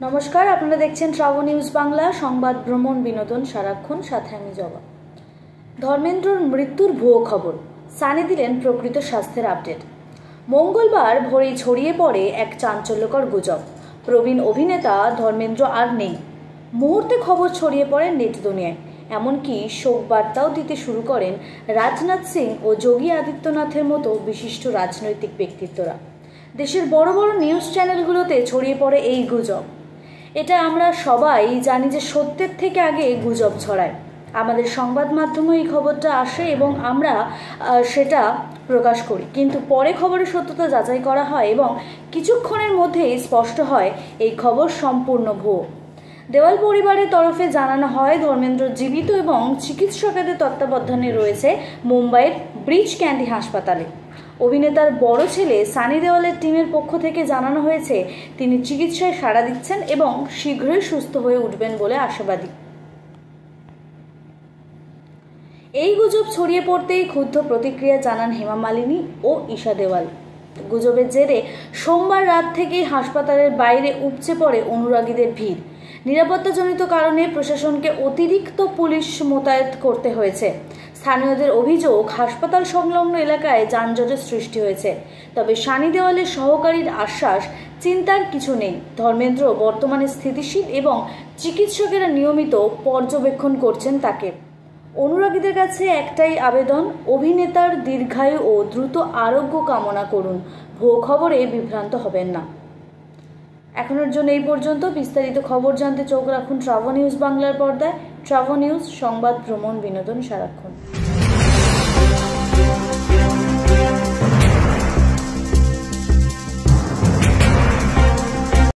নমস্কার, আপনারা দেখছেন ট্রাভো নিউজ বাংলা। সংবাদ, ভ্রমণ, বিনোদন সারাক্ষণ, সাথে আমি জবা। ধর্মেন্দ্রর মৃত্যুর ভুয়ো খবর, সানি দিলেন প্রকৃত স্বাস্থ্যের আপডেট। মঙ্গলবার ভোরেই ছড়িয়ে পড়ে এক চাঞ্চল্যকর গুজব। প্রবীণ অভিনেতা ধর্মেন্দ্র আর নেই। মুহূর্তে খবর ছড়িয়ে পড়ে নেট দুনিয়ায়। এমনকি শোক বার্তাও দিতে শুরু করেন রাজনাথ সিং ও যোগী আদিত্যনাথের মতো বিশিষ্ট রাজনৈতিক ব্যক্তিত্বরা। দেশের বড় বড় নিউজ চ্যানেলগুলোতে ছড়িয়ে পড়ে এই গুজব। এটা আমরা সবাই জানি যে সত্যের থেকে আগে গুজব ছড়ায়। আমাদের সংবাদ মাধ্যমে এই খবরটা আসে এবং আমরা সেটা প্রকাশ করি, কিন্তু পরে খবরের সত্যতা যাচাই করা হয় এবং কিছুক্ষণের মধ্যেই স্পষ্ট হয় এই খবর সম্পূর্ণ ভুয়ো। দেওয়াল পরিবারের তরফে জানানো হয়, ধর্মেন্দ্র জীবিত এবং চিকিৎসকের তত্ত্বাবধানে রয়েছে মুম্বাইয়ের ব্রিচ ক্যান্ডি হাসপাতালে। অভিনেতার বড় ছেলে সানি দেওয়ালের টিমের পক্ষ থেকে জানানো হয়েছে তিনি চিকিৎসায় সাড়া দিচ্ছেন এবং শীঘ্রই সুস্থ হয়ে উঠবেন বলে আশাবাদী। এই গুজব ছড়িয়ে পড়তেই ক্ষুব্ধ প্রতিক্রিয়া জানান হেমা মালিনী ও ঈশা দেওয়াল। গুজবের জেরে সোমবার রাত থেকেই হাসপাতালের বাইরে উপচে পড়ে অনুরাগীদের ভিড়। নিরাপত্তাজনিত কারণে প্রশাসনকে অতিরিক্ত পুলিশ মোতায়েন করতে হয়েছে। স্থানীয়দের অভিযোগ, হাসপাতাল সংলগ্ন এলাকায় যানজটের সৃষ্টি হয়েছে। তবে সানি দেওয়ালের সহকারীর আশ্বাস, চিন্তার কিছু নেই। ধর্মেন্দ্র বর্তমানে স্থিতিশীল এবং চিকিৎসকেরা নিয়মিত পর্যবেক্ষণ করছেন তাকে। অনুরাগীদের কাছে একটাই আবেদন, অভিনেতার দীর্ঘায়ু ও দ্রুত আরোগ্য কামনা করুন। ভুয়ো খবরে বিভ্রান্ত হবেন না। এখনের জন্য এই পর্যন্ত। বিস্তারিত খবর জানতে চোখ রাখুন ট্রাভো নিউজ বাংলার পর্দায়। ট্রাভো নিউজ, সংবাদ, ভ্রমণ, বিনোদন সারাক্ষণ।